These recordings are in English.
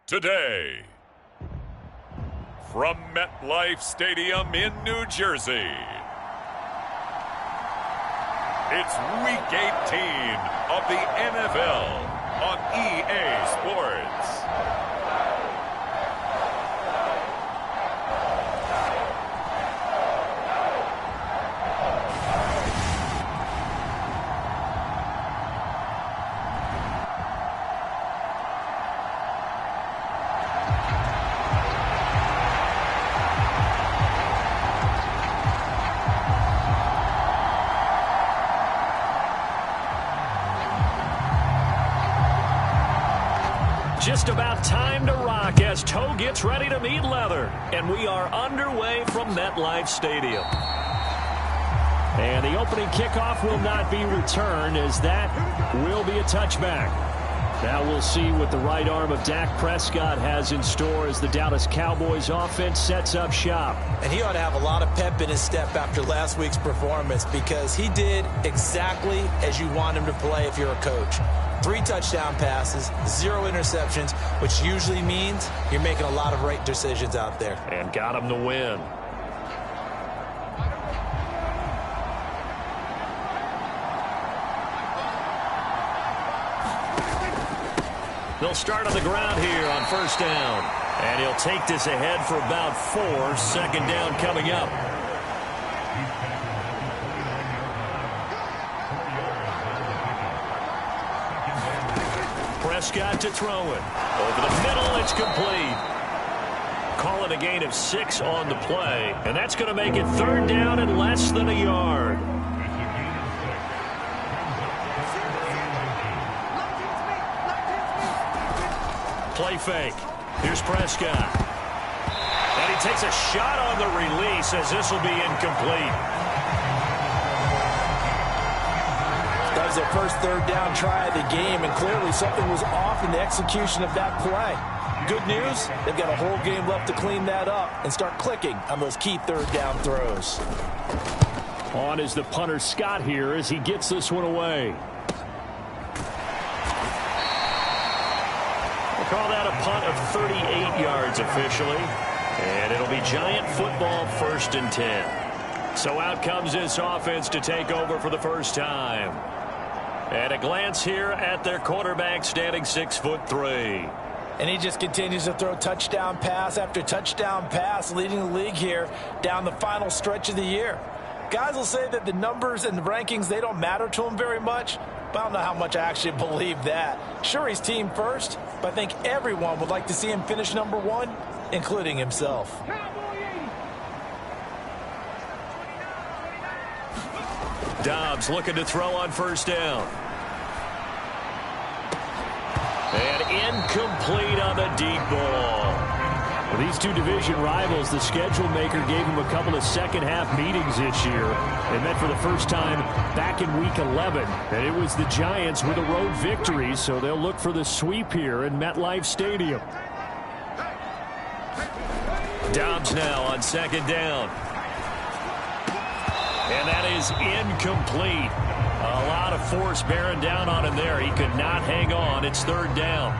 today. From MetLife Stadium in New Jersey, it's Week 18 of the NFL on EA Sports. Just about time to rock as toe gets ready to meet leather. And we are underway from MetLife Stadium. And the opening kickoff will not be returned, as that will be a touchback. Now we'll see what the right arm of Dak Prescott has in store as the Dallas Cowboys offense sets up shop. And he ought to have a lot of pep in his step after last week's performance, because he did exactly as you want him to play if you're a coach. 3 touchdown passes, 0 interceptions, which usually means you're making a lot of right decisions out there. And got him the win. They'll start on the ground here on first down. And he'll take this ahead for about 4. Second down coming up. Prescott to throw it. Over the middle, it's complete. Call it a gain of 6 on the play. And that's going to make it third down and less than a yard. Play fake. Here's Prescott. And he takes a shot on the release, as this will be incomplete. That was their first third down try of the game, and clearly something was off in the execution of that play. Good news, they've got a whole game left to clean that up and start clicking on those key third down throws. On is the punter Scott here as he gets this one away. We'll call that a punt of 38 yards officially. And it'll be Giant football, 1st and 10. So out comes this offense to take over for the first time. And a glance here at their quarterback, standing 6'3". And he just continues to throw touchdown pass after touchdown pass, leading the league here down the final stretch of the year. Guys will say that the numbers and the rankings, they don't matter to him very much, but I don't know how much I actually believe that. Sure, he's team first, but I think everyone would like to see him finish number 1, including himself. Dobbs looking to throw on first down. And incomplete on the deep ball. For these two division rivals, the schedule maker gave them a couple of second-half meetings this year. They met for the first time back in Week 11, and it was the Giants with a road victory, so they'll look for the sweep here in MetLife Stadium. Dobbs now on second down. And that is incomplete. A lot of force bearing down on him there. He could not hang on. It's third down.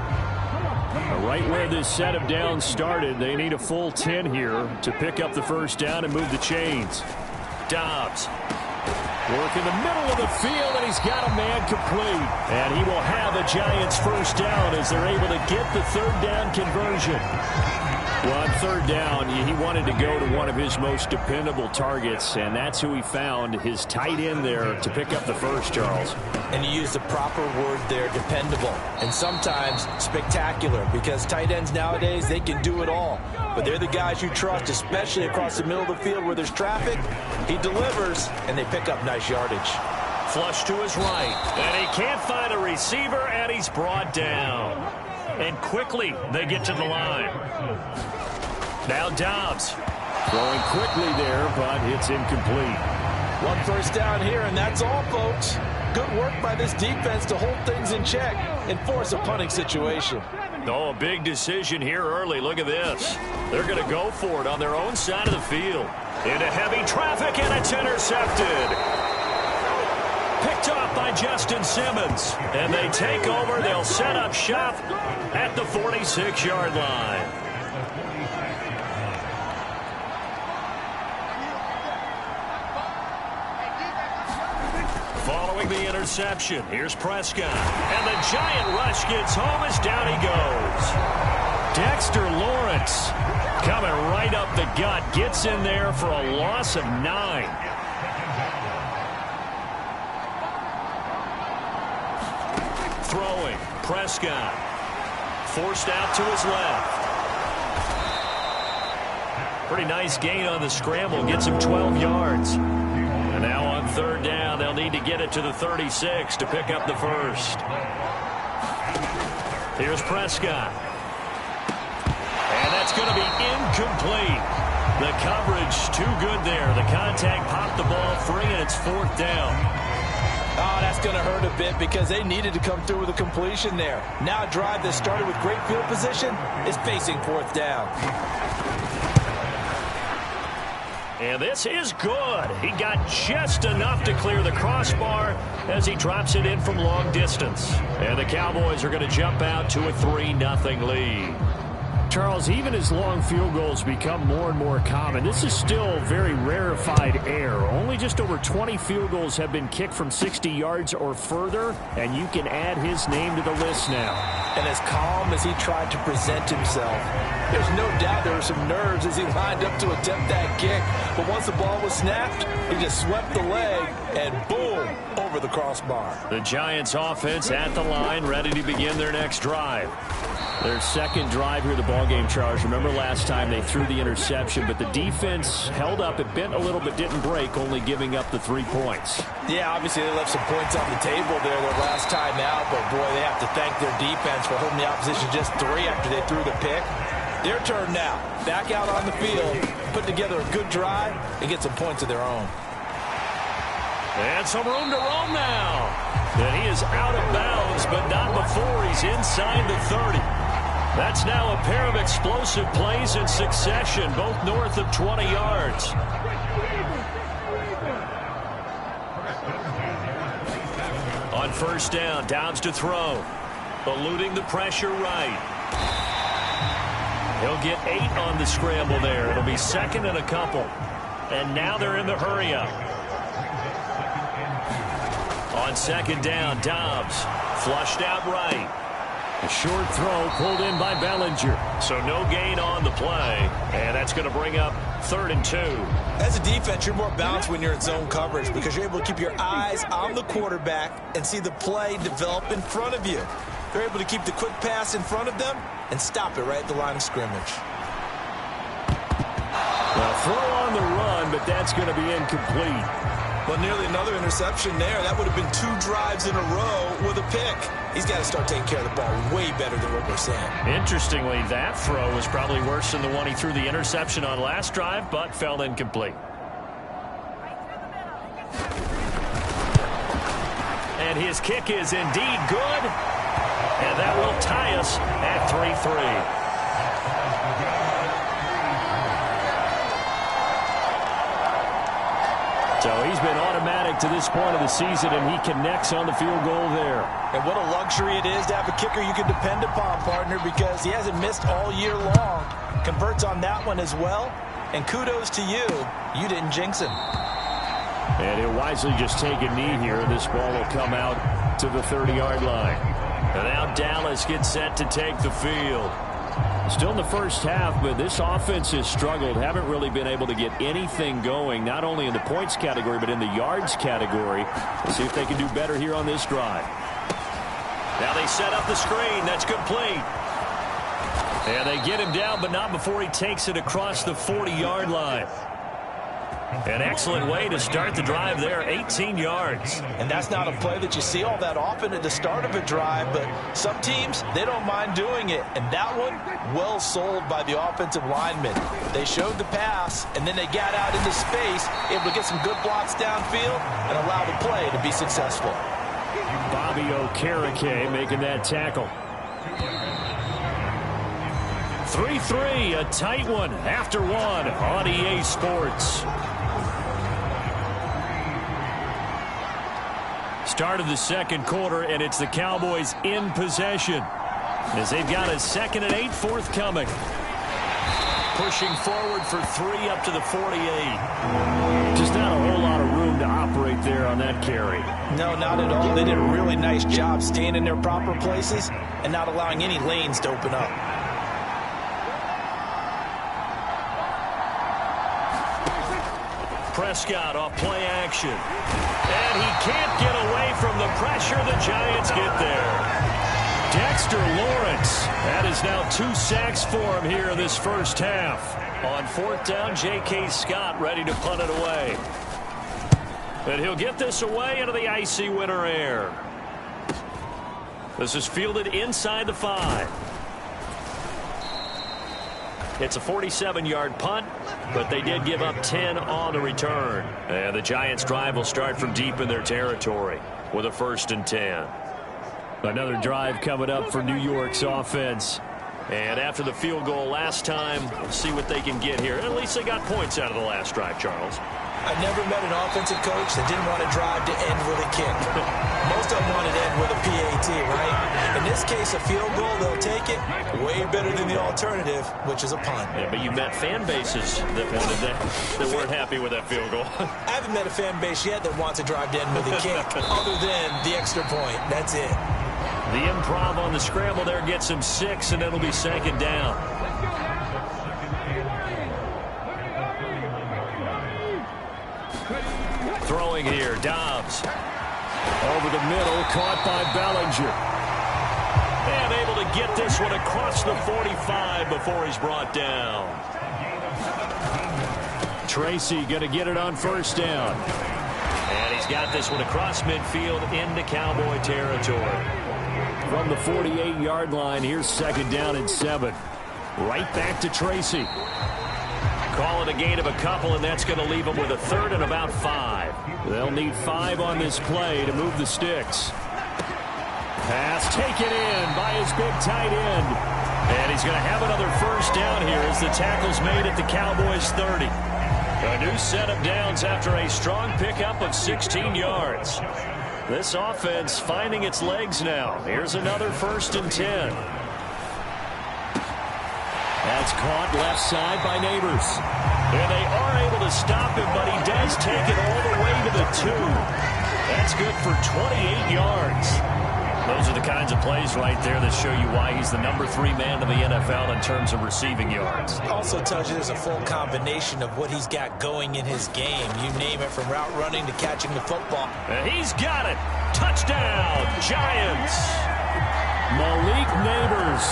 Right where this set of downs started, they need a full 10 here to pick up the first down and move the chains. Dobbs work in the middle of the field, and he's got a man complete. And he will have a Giants first down as they're able to get the third down conversion. Well, on third down, he wanted to go to one of his most dependable targets, and that's who he found, his tight end there, to pick up the first, Charles. And you use the proper word there, dependable, and sometimes spectacular, because tight ends nowadays, they can do it all. But they're the guys you trust, especially across the middle of the field where there's traffic. He delivers, and they pick up nice yardage. Flush to his right, and he can't find a receiver, and he's brought down. And quickly, they get to the line. Now Dobbs throwing quickly there, but it's incomplete. 1 first down here, and that's all, folks. Good work by this defense to hold things in check and force a punting situation. Oh, a big decision here early. Look at this. They're going to go for it on their own side of the field. Into heavy traffic, and it's intercepted. Picked off by Justin Simmons. And they take over. They'll set up shop at the 46-yard line. Following the interception, here's Prescott. And the giant rush gets home as down he goes. Dexter Lawrence coming right up the gut. Gets in there for a loss of 9. Throwing, Prescott. Forced out to his left. Pretty nice gain on the scramble. Gets him 12 yards. And now on third down, they'll need to get it to the 36 to pick up the first. Here's Prescott. And that's going to be incomplete. The coverage too good there. The contact popped the ball free, and it's fourth down. Oh, that's going to hurt a bit because they needed to come through with a completion there. Now a drive that started with great field position is facing fourth down. And this is good. He got just enough to clear the crossbar as he drops it in from long distance. And the Cowboys are going to jump out to a 3-0 lead. Charles, even as long field goals become more and more common, this is still very rarefied air. Only just over 20 field goals have been kicked from 60 yards or further, and you can add his name to the list now. And as calm as he tried to present himself, there's no doubt there were some nerves as he lined up to attempt that kick. But once the ball was snapped, he just swept the leg and boom, over the crossbar. The Giants offense at the line, ready to begin their next drive. Their second drive here, the ballgame, Charles. Remember last time they threw the interception, but the defense held up. It bent a little but didn't break, only giving up the 3 points. Yeah, obviously they left some points on the table there their last time out, but boy, they have to thank their defense for holding the opposition just 3 after they threw the pick. Their turn now. Back out on the field, put together a good drive, and get some points of their own. And some room to roam now. And he is out of bounds, but not before he's inside the 30. That's now a pair of explosive plays in succession, both north of 20 yards. On first down, Downs to throw. Eluding the pressure right. He'll get 8 on the scramble there. It'll be second and a couple. And now they're in the hurry-up. On second down, Dobbs flushed out right. A short throw pulled in by Bellinger. So no gain on the play. And that's going to bring up 3rd and 2. As a defense, you're more balanced when you're in zone coverage because you're able to keep your eyes on the quarterback and see the play develop in front of you. They're able to keep the quick pass in front of them and stop it right at the line of scrimmage. Well, throw on the run, but that's going to be incomplete. Well, nearly another interception there. That would have been 2 drives in a row with a pick. He's got to start taking care of the ball way better than what we're saying. Interestingly, that throw was probably worse than the one he threw the interception on last drive, but fell incomplete. And his kick is indeed good. And that will tie us at 3-3. So he's been automatic to this point of the season, and he connects on the field goal there. And what a luxury it is to have a kicker you can depend upon, partner, because he hasn't missed all year long. Converts on that one as well. And kudos to you. You didn't jinx him. And he'll wisely just take a knee here. This ball will come out to the 30-yard line. And now Dallas gets set to take the field. Still in the first half, but this offense has struggled. Haven't really been able to get anything going, not only in the points category, but in the yards category. Let's see if they can do better here on this drive. Now they set up the screen. That's complete. And they get him down, but not before he takes it across the 40-yard line. An excellent way to start the drive there, 18 yards. And that's not a play that you see all that often at the start of a drive, but some teams, they don't mind doing it. And that one, well sold by the offensive lineman. They showed the pass, and then they got out into space, able to get some good blocks downfield and allow the play to be successful. Bobby Okereke making that tackle. 3-3, a tight one after one on EA Sports. Start of the second quarter, and it's the Cowboys in possession as they've got a 2nd and 8 forthcoming. Pushing forward for 3 up to the 48. Just not a whole lot of room to operate there on that carry. No, not at all. They did a really nice job staying in their proper places and not allowing any lanes to open up. Prescott off play action. And he can't get away from the pressure. The Giants get there. Dexter Lawrence. That is now 2 sacks for him here in this first half. On 4th down, J.K. Scott ready to punt it away. And he'll get this away into the icy winter air. This is fielded inside the 5. It's a 47-yard punt, but they did give up 10 on the return. And the Giants' drive will start from deep in their territory with a 1st and 10. Another drive coming up for New York's offense. And after the field goal last time, we'll see what they can get here. At least they got points out of the last drive, Charles. I've never met an offensive coach that didn't want to drive to end with a kick. Most of them wanted to end with a PAT, right? In this case, a field goal, they'll take it. Way better than the alternative, which is a punt. Yeah, but you met fan bases that wanted that weren't happy with that field goal. I haven't met a fan base yet that wants to drive to end with a kick, other than the extra point. That's it. The improv on the scramble there gets him 6, and it'll be 2nd down. Throwing here, Dobbs. Over the middle, caught by Bellinger. And able to get this one across the 45 before he's brought down. Tracy going to get it on 1st down. And he's got this one across midfield into Cowboy territory. From the 48-yard line, here's 2nd down and 7. Right back to Tracy. Call it a gain of a couple, and that's going to leave them with a 3rd and about 5. They'll need 5 on this play to move the sticks. Pass taken in by his big tight end. And he's going to have another 1st down here as the tackle's made at the Cowboys' 30. A new set of downs after a strong pickup of 16 yards. This offense finding its legs now. Here's another 1st and 10. That's caught left side by Neighbors. And they are able to stop him, but he does take it all the way to the 2. That's good for 28 yards. Those are the kinds of plays right there that show you why he's the number 3 man in the NFL in terms of receiving yards. Also tells you there's a full combination of what he's got going in his game. You name it, from route running to catching the football. And he's got it. Touchdown, Giants. Malik Neighbors,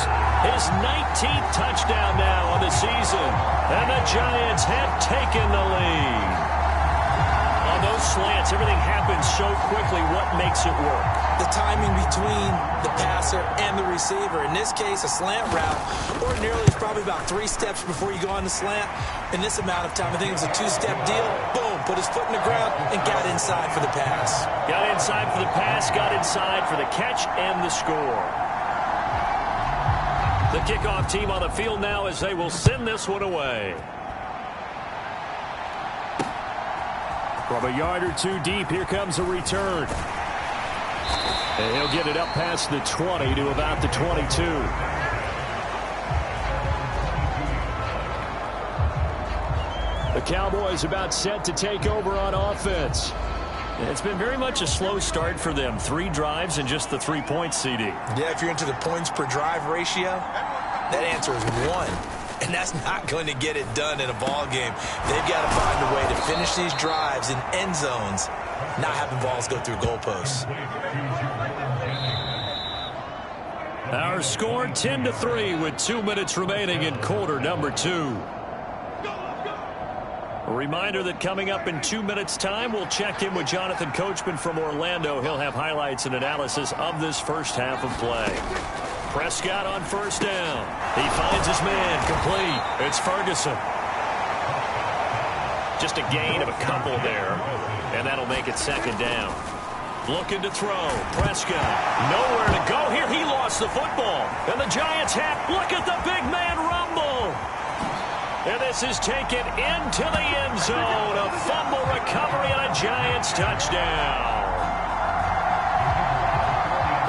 his 19th touchdown now on the season. And the Giants have taken the lead. On those slants, everything happens so quickly. What makes it work? The timing between the passer and the receiver. In this case, a slant route ordinarily is probably about 3 steps before you go on the slant. In this amount of time, I think it was a 2-step deal. Boom, put his foot in the ground and got inside for the pass. Got inside for the pass, got inside for the catch and the score. The kickoff team on the field now as they will send this one away. From a yard or 2 deep, here comes a return. And he'll get it up past the 20 to about the 22. The Cowboys about set to take over on offense. It's been very much a slow start for them. 3 drives and just the 3 points, CD. Yeah, if you're into the points per drive ratio, that answer is 1. And that's not going to get it done in a ball game. They've got to find a way to finish these drives in end zones, not having balls go through goalposts. Our score 10-3 with 2 minutes remaining in quarter number 2. A reminder that coming up in 2 minutes' time, we'll check in with Jonathan Coachman from Orlando. He'll have highlights and analysis of this first half of play. Prescott on 1st down. He finds his man complete. It's Ferguson. Just a gain of a couple there, and that'll make it 2nd down. Looking to throw. Prescott. Nowhere to go here. He lost the football. And the Giants have. Look at the big man rumble. And this is taken into the end zone. A fumble recovery and a Giants touchdown.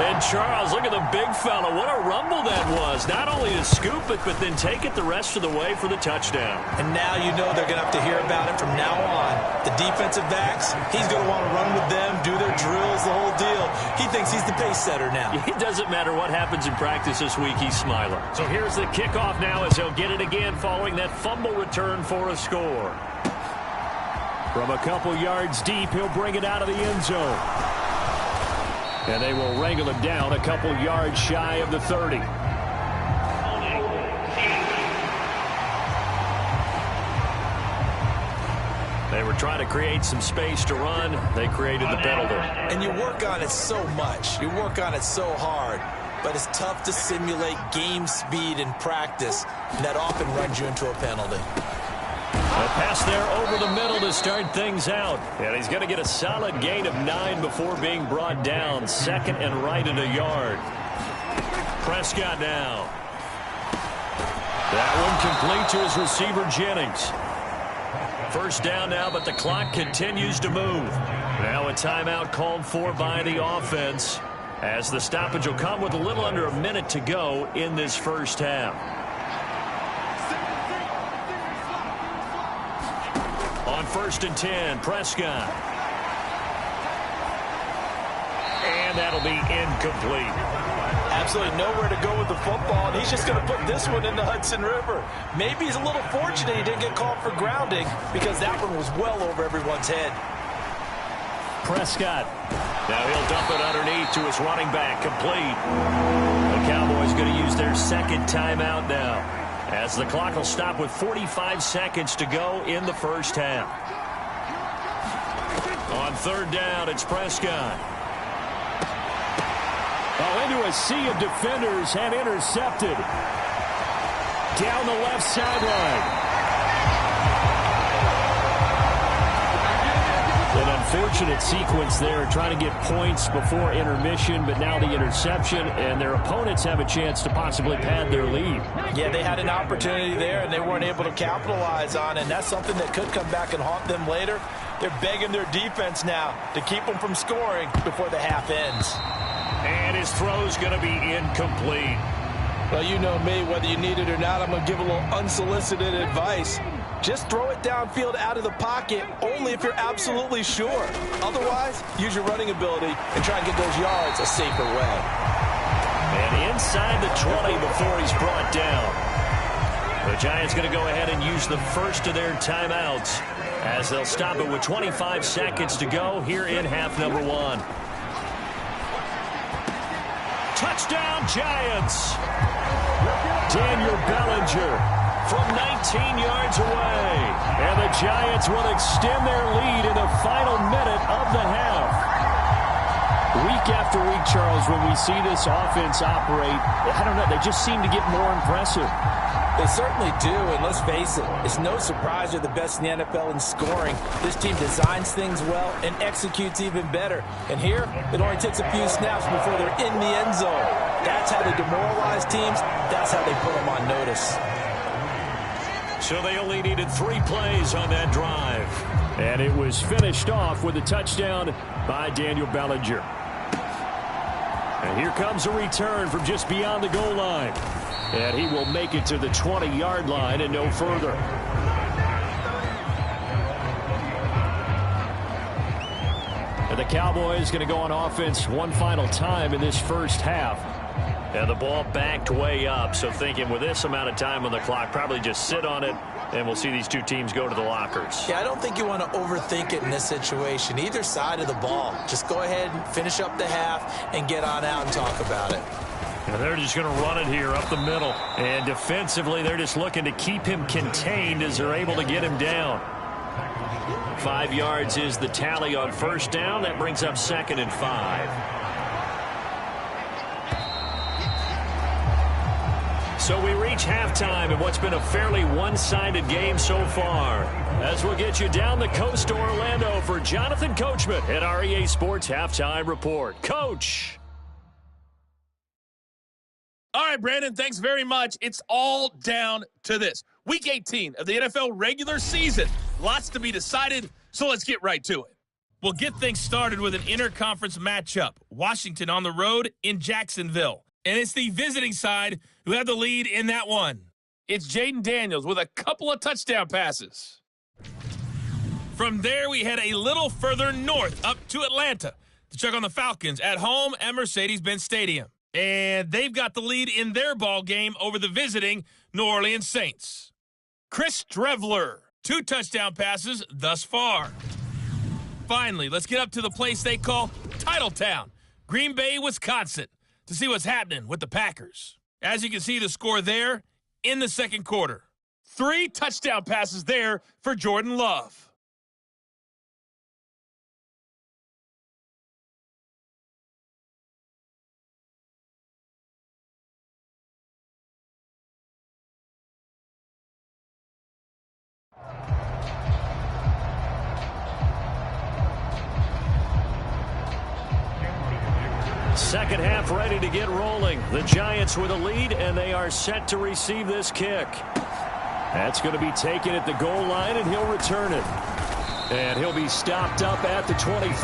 And Charles, look at the big fella. What a rumble that was. Not only to scoop it, but then take it the rest of the way for the touchdown. And now you know they're going to have to hear about it from now on. The defensive backs, he's going to want to run with them, do their drills, the whole deal. He thinks he's the pace setter now. It doesn't matter what happens in practice this week, he's smiling. So here's the kickoff now as he'll get it again following that fumble return for a score. From a couple yards deep, he'll bring it out of the end zone. And they will wrangle him down a couple yards shy of the 30. They were trying to create some space to run. They created the penalty. And you work on it so much. You work on it so hard. But it's tough to simulate game speed in practice. And that often runs you into a penalty. A pass there over the middle to start things out. And he's going to get a solid gain of 9 before being brought down. Second and right at a yard. Prescott now. That one complete to his receiver, Jennings. First down now, but the clock continues to move. Now a timeout called for by the offense, as the stoppage will come with a little under a minute to go in this first half. On 1st and 10, Prescott. And that'll be incomplete. Absolutely nowhere to go with the football, and he's just going to put this one in the Hudson River. Maybe he's a little fortunate he didn't get called for grounding, because that one was well over everyone's head. Prescott. Now he'll dump it underneath to his running back, complete. The Cowboys going to use their second timeout now, as the clock will stop with 45 seconds to go in the first half. On 3rd down, it's Prescott. Into a sea of defenders and intercepted. Down the left sideline. An unfortunate sequence there, trying to get points before intermission, but now the interception, and their opponents have a chance to possibly pad their lead. Yeah, they had an opportunity there, and they weren't able to capitalize on it, and that's something that could come back and haunt them later. They're begging their defense now to keep them from scoring before the half ends. And his throw's going to be incomplete. Well, you know me, whether you need it or not, I'm going to give a little unsolicited advice. Just throw it downfield out of the pocket only if you're absolutely sure. Otherwise, use your running ability and try and get those yards a safer way. And inside the 20 before he's brought down. The Giants going to go ahead and use the first of their timeouts, as they'll stop it with 25 seconds to go here in half number 1. Touchdown, Giants. Daniel Bellinger from 19 yards away. And the Giants will extend their lead in the final minute of the half. Week after week, Charles, when we see this offense operate, I don't know, they just seem to get more impressive. They certainly do, and let's face it, it's no surprise they're the best in the NFL in scoring. This team designs things well and executes even better. And here, it only takes a few snaps before they're in the end zone. That's how they demoralize teams. That's how they put them on notice. So they only needed 3 plays on that drive. And it was finished off with a touchdown by Daniel Bellinger. And here comes a return from just beyond the goal line. And he will make it to the 20-yard line and no further. And the Cowboys going to go on offense one final time in this first half. And the ball backed way up. So thinking with this amount of time on the clock, probably just sit on it, and we'll see these two teams go to the lockers. Yeah, I don't think you want to overthink it in this situation. Either side of the ball. Just go ahead and finish up the half and get on out and talk about it. And they're just going to run it here up the middle. And defensively, they're just looking to keep him contained as they're able to get him down. 5 yards is the tally on first down. That brings up 2nd and 5. So we reach halftime in what's been a fairly one-sided game so far. As we'll get you down the coast to Orlando for Jonathan Coachman at our EA Sports Halftime Report. Coach. All right, Brandon, thanks very much. It's all down to this. Week 18 of the NFL regular season. Lots to be decided, so let's get right to it. We'll get things started with an interconference matchup. Washington on the road in Jacksonville. And it's the visiting side who have the lead in that one. It's Jaden Daniels with a couple of touchdown passes. From there, we head a little further north up to Atlanta to check on the Falcons at home at Mercedes-Benz Stadium. And they've got the lead in their ball game over the visiting New Orleans Saints. Chris Streveler, 2 touchdown passes thus far. Finally, let's get up to the place they call Titletown, Green Bay, Wisconsin, to see what's happening with the Packers. As you can see, the score there in the second quarter. 3 touchdown passes there for Jordan Love. Second half ready to get rolling. The Giants with a lead, and they are set to receive this kick. That's going to be taken at the goal line, and he'll return it. And he'll be stopped up at the 25.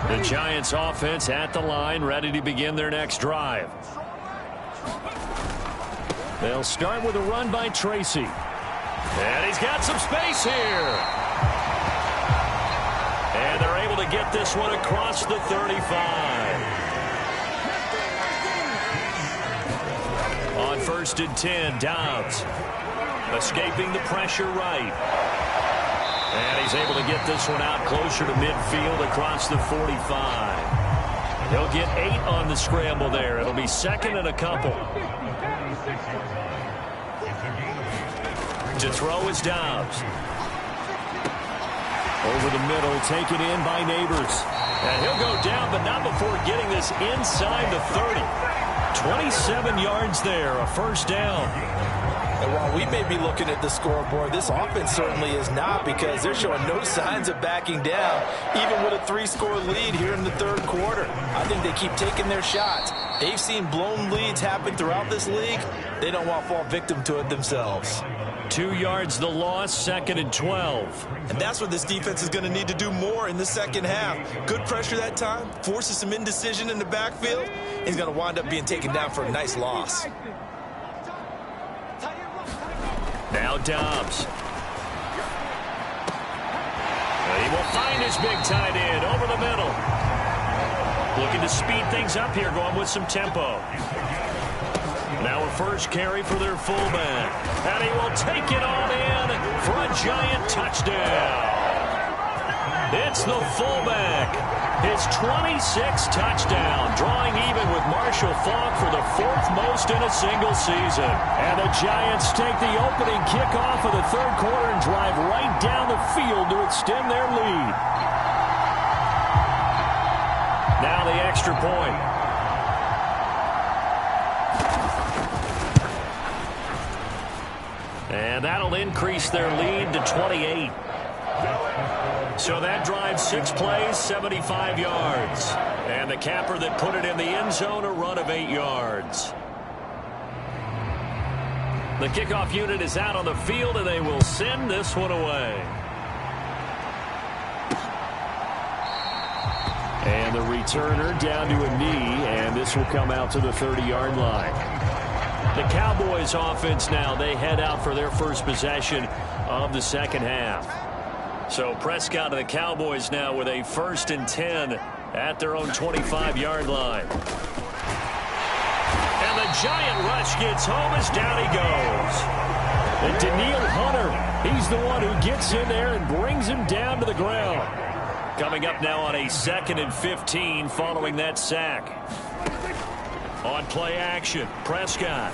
The Giants offense at the line, ready to begin their next drive. They'll start with a run by Tracy. And he's got some space here. And they're able to get this one across the 35. On 1st and 10, Dobbs escaping the pressure right. And he's able to get this one out closer to midfield across the 45. He'll get 8 on the scramble there. It'll be second and a couple. To throw is Dobbs. Over the middle, taken in by Neighbors. And he'll go down, but not before getting this inside the 30. 27 yards there, a first down. And while we may be looking at the scoreboard, this offense certainly is not, because they're showing no signs of backing down, even with a 3-score lead here in the third quarter. I think they keep taking their shots. They've seen blown leads happen throughout this league. They don't want to fall victim to it themselves. 2 yards the loss, 2nd and 12. And that's what this defense is going to need to do more in the second half. Good pressure that time, forces some indecision in the backfield. He's going to wind up being taken down for a nice loss. Now Dobbs. He will find his big tight end over the middle. Looking to speed things up here, going with some tempo. Now a first carry for their fullback. And he will take it on in for a Giant touchdown. It's the fullback. His 26th touchdown, drawing even with Marshall Faulk for the 4th most in a single season. And the Giants take the opening kickoff of the third quarter and drive right down the field to extend their lead. Now the extra point. And that'll increase their lead to 28. So that drives 6 plays, 75 yards. And the capper that put it in the end zone, a run of 8 yards. The kickoff unit is out on the field, and they will send this one away. And the returner down to a knee, and this will come out to the 30-yard line. The Cowboys offense now, they head out for their first possession of the second half. So Prescott and the Cowboys now with a 1st and 10 at their own 25-yard line. And the Giant rush gets home as down he goes. And Danielle Hunter, he's the one who gets in there and brings him down to the ground. Coming up now on a 2nd and 15 following that sack. On play action, Prescott.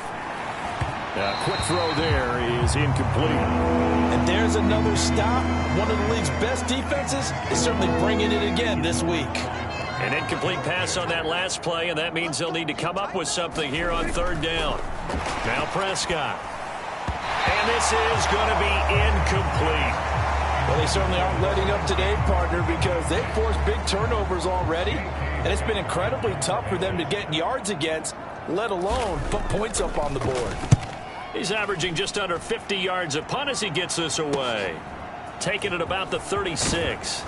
A quick throw there is incomplete. And there's another stop. One of the league's best defenses is certainly bringing it again this week. An incomplete pass on that last play, and that means they'll need to come up with something here on 3rd down. Now Prescott. And this is going to be incomplete. Well, they certainly aren't letting up today, partner, because they've forced big turnovers already. And it's been incredibly tough for them to get yards against, let alone put points up on the board. He's averaging just under 50 yards a punt as he gets this away. Taking it about the 36.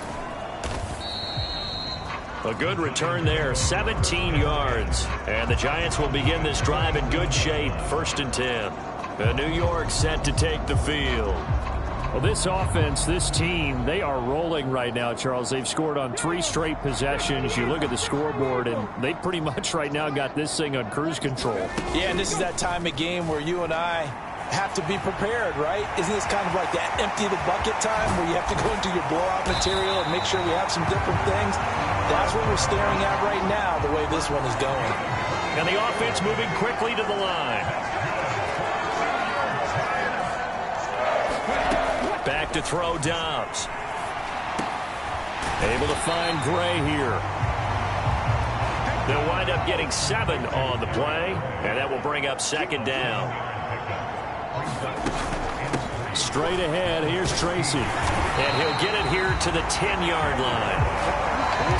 A good return there, 17 yards. And the Giants will begin this drive in good shape, 1st and 10. The New York set to take the field. Well, this offense, this team, they are rolling right now, Charles. They've scored on 3 straight possessions. You look at the scoreboard, and they pretty much right now got this thing on cruise control. Yeah, and this is that time of game where you and I have to be prepared, right? Isn't this kind of like that empty the bucket time where you have to go into your blowout material and make sure we have some different things? That's what we're staring at right now, the way this one is going. And the offense moving quickly to the line. Back to throw Dobbs. Able to find Gray here. They'll wind up getting 7 on the play, and that will bring up 2nd down. Straight ahead, here's Tracy. And he'll get it here to the 10-yard line.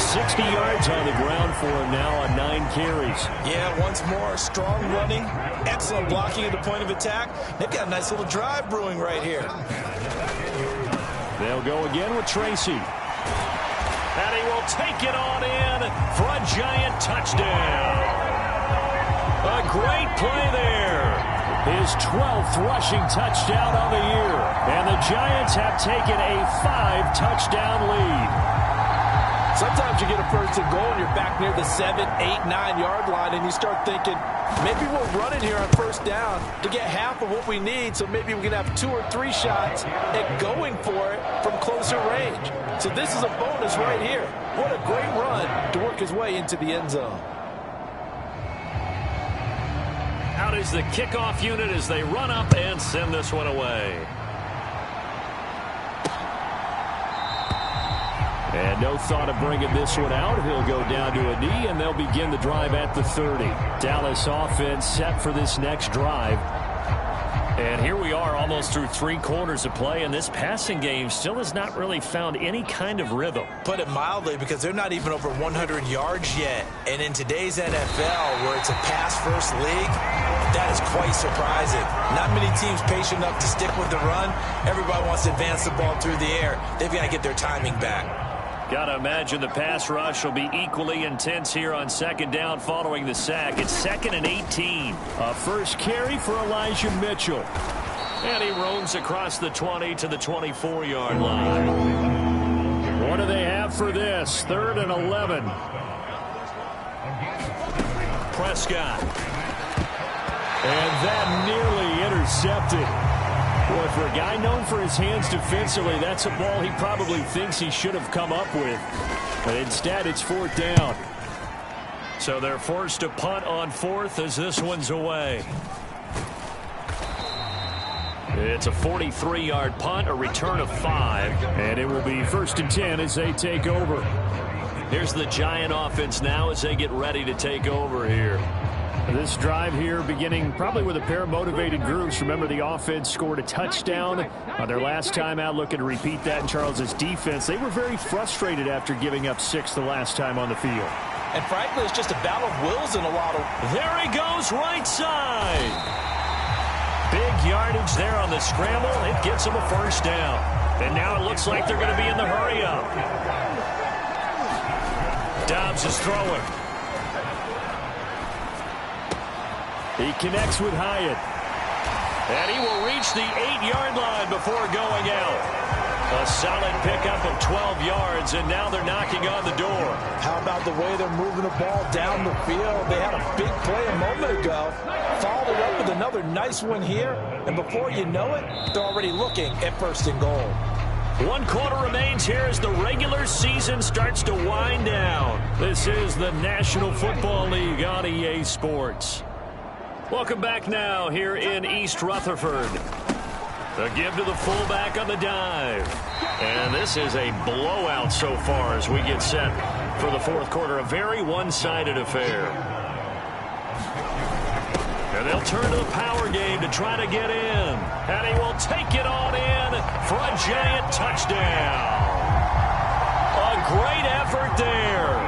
60 yards on the ground for him now on 9 carries. Yeah, once more, strong running, excellent blocking at the point of attack. They've got a nice little drive brewing right here. They'll go again with Tracy. And he will take it on in for a Giant touchdown. A great play there. His 12th rushing touchdown on the year. And the Giants have taken a 5-touchdown lead. Sometimes you get a 1st and goal and you're back near the 7, 8, 9-yard line, and you start thinking, maybe we'll run it here on 1st down to get half of what we need, so maybe we can have 2 or 3 shots at going for it from closer range. So this is a bonus right here. What a great run to work his way into the end zone. Out is the kickoff unit as they run up and send this one away. And no thought of bringing this one out. He'll go down to a knee, and they'll begin the drive at the 30. Dallas offense set for this next drive. And here we are almost through 3 quarters of play, and this passing game still has not really found any kind of rhythm. Put it mildly, because they're not even over 100 yards yet. And in today's NFL, where it's a pass-first league, that is quite surprising. Not many teams patient enough to stick with the run. Everybody wants to advance the ball through the air. They've got to get their timing back. Got to imagine the pass rush will be equally intense here on 2nd down following the sack. It's 2nd and 18. A first carry for Elijah Mitchell. And he roams across the 20 to the 24-yard line. What do they have for this? 3rd and 11. Prescott. And that nearly intercepted. Boy, for a guy known for his hands defensively, that's a ball he probably thinks he should have come up with. But instead, it's 4th down. So they're forced to punt on 4th as this one's away. It's a 43-yard punt, a return of 5. And it will be 1st and 10 as they take over. Here's the Giant offense now as they get ready to take over here. This drive here beginning probably with a pair of motivated groups. Remember, the offense scored a touchdown on their last time out. Looking to repeat that in Charles's defense. They were very frustrated after giving up 6 the last time on the field. And frankly, it's just a battle of wills in a lot of... There he goes, right side. Big yardage there on the scramble. It gets him a 1st down. And now it looks like they're going to be in the hurry-up. Dobbs is throwing. He connects with Hyatt. And he will reach the 8-yard line before going out. A solid pickup of 12 yards, and now they're knocking on the door. How about the way they're moving the ball down the field? They had a big play a moment ago. Followed it up with another nice one here. And before you know it, they're already looking at 1st and goal. 1 quarter remains here as the regular season starts to wind down. This is the National Football League on EA Sports. Welcome back now here in East Rutherford. The give to the fullback on the dive. And this is a blowout so far as we get set for the 4th quarter. A very one-sided affair. And they'll turn to the power game to try to get in. And he will take it on in for a Giant touchdown. A great effort there.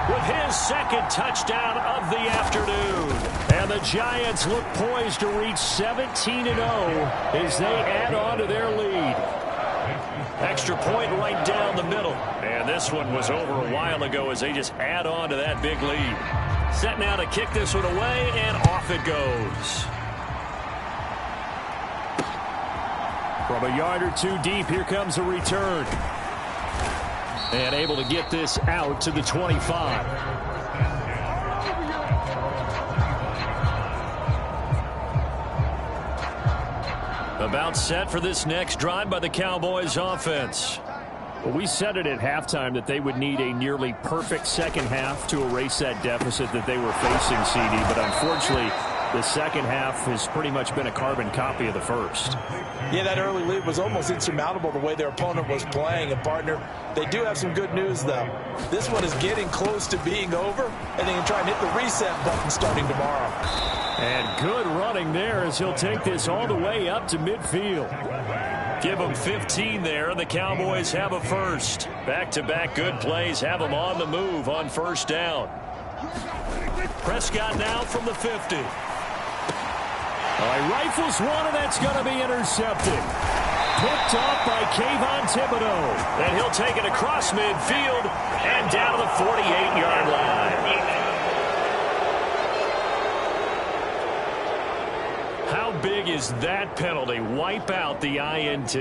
with his second touchdown of the afternoon. And the Giants look poised to reach 17-0 as they add on to their lead. Extra point right down the middle. And this one was over a while ago as they just add on to that big lead. Set now to kick this one away, and off it goes. From a yard or two deep, here comes a return. And able to get this out to the 25. About set for this next drive by the Cowboys offense. Well, we said it at halftime that they would need a nearly perfect second half to erase that deficit that they were facing, CD. But unfortunately, the second half has pretty much been a carbon copy of the first. Yeah, that early lead was almost insurmountable the way their opponent was playing. And, partner, they do have some good news, though. This one is getting close to being over, and they can try and hit the reset button starting tomorrow. And good running there as he'll take this all the way up to midfield. Give them 15 there, and the Cowboys have a first. Back-to-back good plays have them on the move on first down. Prescott now from the 50. He rifles one, and that's going to be intercepted. Picked off by Kayvon Thibodeaux. And he'll take it across midfield and down to the 48-yard line. How big is that penalty? Wipe out the INT.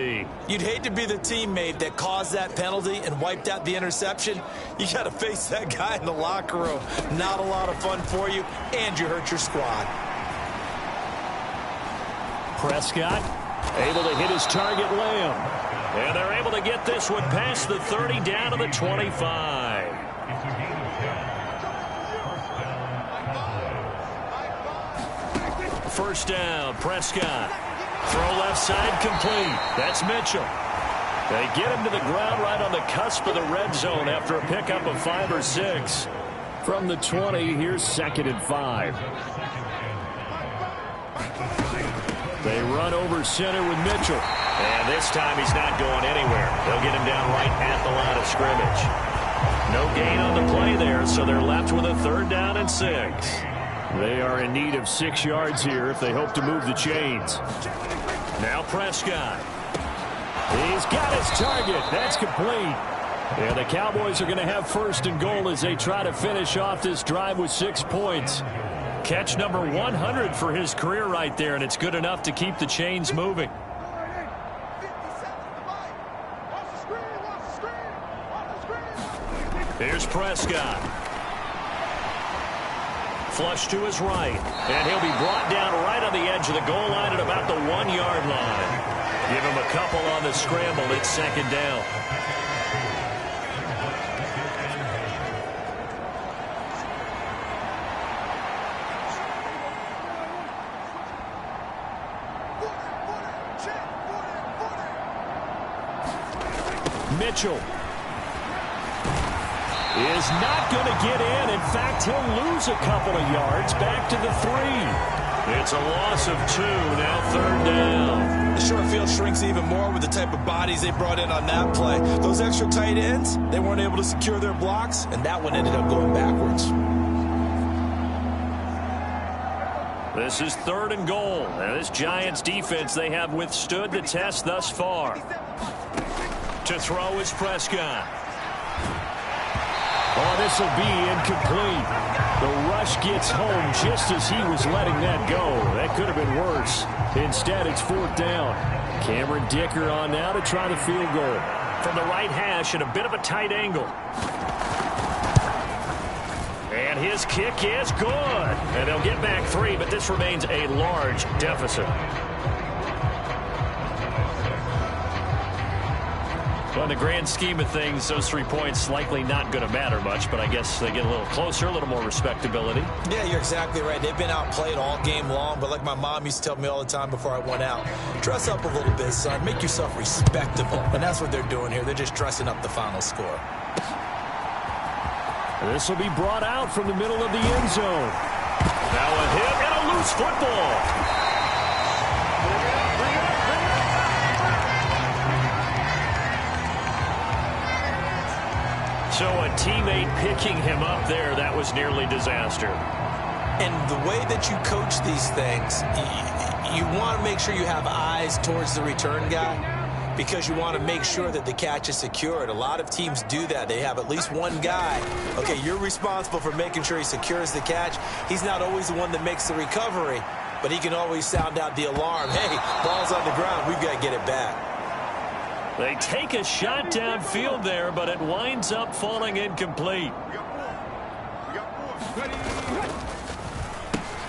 You'd hate to be the teammate that caused that penalty and wiped out the interception. You got to face that guy in the locker room. Not a lot of fun for you, and you hurt your squad. Prescott able to hit his target, Lamb. And they're able to get this one past the 30 down to the 25. First down, Prescott. Throw left side complete. That's Mitchell. They get him to the ground right on the cusp of the red zone after a pickup of 5 or 6. From the 20, here's 2nd and 5. They run over center with Mitchell. And this time he's not going anywhere. They'll get him down right at the line of scrimmage. No gain on the play there, so they're left with a 3rd down and 6. They are in need of 6 yards here if they hope to move the chains. Now Prescott. He's got his target. That's complete. And the Cowboys are going to have 1st and goal as they try to finish off this drive with 6 points. Catch number 100 for his career right there, and it's good enough to keep the chains moving. Here's Prescott. Flush to his right, and he'll be brought down right on the edge of the goal line at about the 1-yard line. Give him a couple on the scramble. It's 2nd down. Mitchell is not going to get in. In fact, he'll lose a couple of yards back to the 3. It's a loss of 2, now 3rd down. The short field shrinks even more with the type of bodies they brought in on that play. Those extra tight ends, they weren't able to secure their blocks, and that one ended up going backwards. This is 3rd and goal. Now, this Giants defense, they have withstood the test thus far. To throw is Prescott. Oh, this will be incomplete. The rush gets home just as he was letting that go. That could have been worse. Instead, it's 4th down. Cameron Dicker on now to try the field goal. From the right hash at a bit of a tight angle. And his kick is good. And they'll get back 3, but this remains a large deficit. Well, in the grand scheme of things, those 3 points likely not going to matter much, but I guess they get a little closer, a little more respectability. Yeah, you're exactly right. They've been outplayed all game long, but like my mom used to tell me all the time before I went out, dress up a little bit, son. Make yourself respectable. And that's what they're doing here. They're just dressing up the final score. This will be brought out from the middle of the end zone. Now a hit and a loose football. So a teammate picking him up there, that was nearly disaster. And the way that you coach these things, you want to make sure you have eyes towards the return guy because you want to make sure that the catch is secured. A lot of teams do that. They have at least one guy. Okay, you're responsible for making sure he secures the catch. He's not always the one that makes the recovery, but he can always sound out the alarm. Hey, ball's on the ground. We've got to get it back. They take a shot downfield there, but it winds up falling incomplete.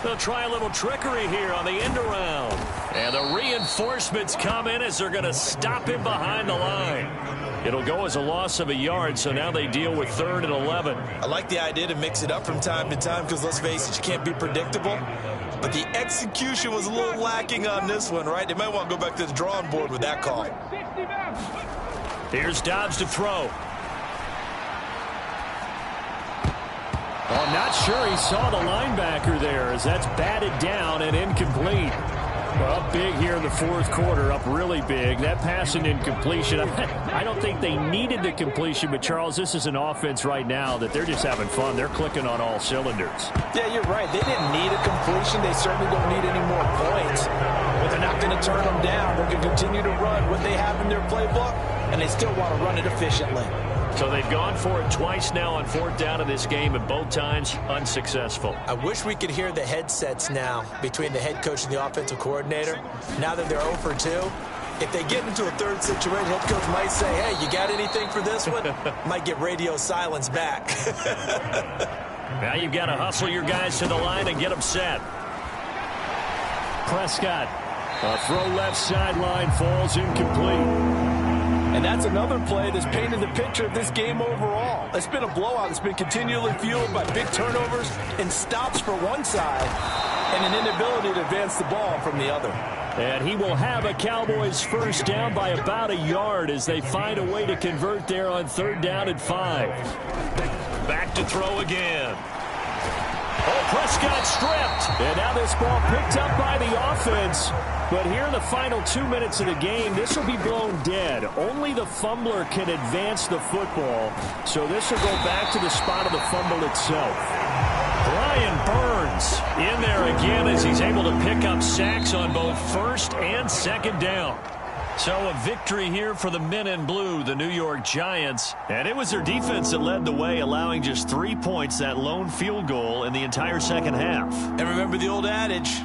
They'll try a little trickery here on the end around. And the reinforcements come in as they're going to stop him behind the line. It'll go as a loss of a yard, so now they deal with 3rd and 11. I like the idea to mix it up from time to time because, let's face it, you can't be predictable. But the execution was a little lacking on this one, right? They might want to go back to the drawing board with that call. Here's Dobbs to throw. Oh, not sure he saw the linebacker there as that's batted down and incomplete. Well, up big here in the 4th quarter, up really big. That pass and incompletion, I don't think they needed the completion, but, Charles, this is an offense right now that they're just having fun. They're clicking on all cylinders. Yeah, you're right. They didn't need a completion. They certainly don't need any more points. But they're not going to turn them down. They're going to continue to run what they have in their playbook, and they still want to run it efficiently. So they've gone for it twice now on 4th down in this game, and both times unsuccessful. I wish we could hear the headsets now between the head coach and the offensive coordinator. Now that they're 0 for 2, if they get into a 3rd situation, head coach might say, hey, you got anything for this one? Might get radio silence back. Now you've got to hustle your guys to the line and get them set. Prescott, a throw left sideline, falls incomplete. And that's another play that's painted the picture of this game overall. It's been a blowout. It's been continually fueled by big turnovers and stops for one side and an inability to advance the ball from the other. And he will have a Cowboys first down by about a yard as they find a way to convert there on 3rd down and 5. Back to throw again. Oh, Prescott stripped. And now this ball picked up by the offense. But here in the final 2 minutes of the game, this will be blown dead. Only the fumbler can advance the football. So this will go back to the spot of the fumble itself. Brian Burns in there again as he's able to pick up sacks on both 1st and 2nd down. So a victory here for the men in blue, the New York Giants. And it was their defense that led the way, allowing just 3 points, that lone field goal in the entire second half. And remember the old adage,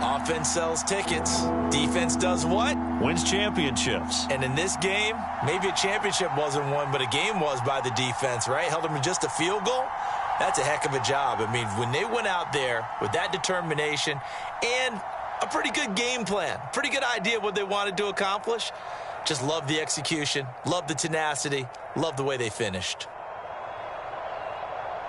offense sells tickets. Defense does what? Wins championships. And in this game, maybe a championship wasn't won, but a game was by the defense, right? Held them to just a field goal. That's a heck of a job. I mean, when they went out there with that determination and a pretty good game plan, pretty good idea of what they wanted to accomplish, just love the execution, love the tenacity, love the way they finished.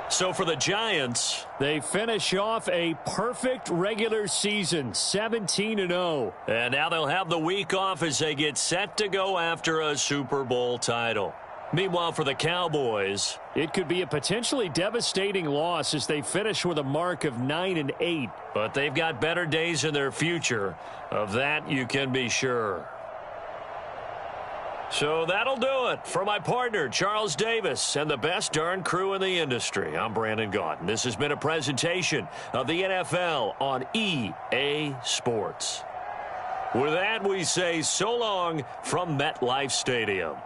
So for the Giants, they finish off a perfect regular season, 17-0. And now they'll have the week off as they get set to go after a Super Bowl title. Meanwhile, for the Cowboys, it could be a potentially devastating loss as they finish with a mark of 9-8. But they've got better days in their future. Of that, you can be sure. So that'll do it. For my partner, Charles Davis, and the best darn crew in the industry, I'm Brandon Gaudin. This has been a presentation of the NFL on EA Sports. With that, we say so long from MetLife Stadium.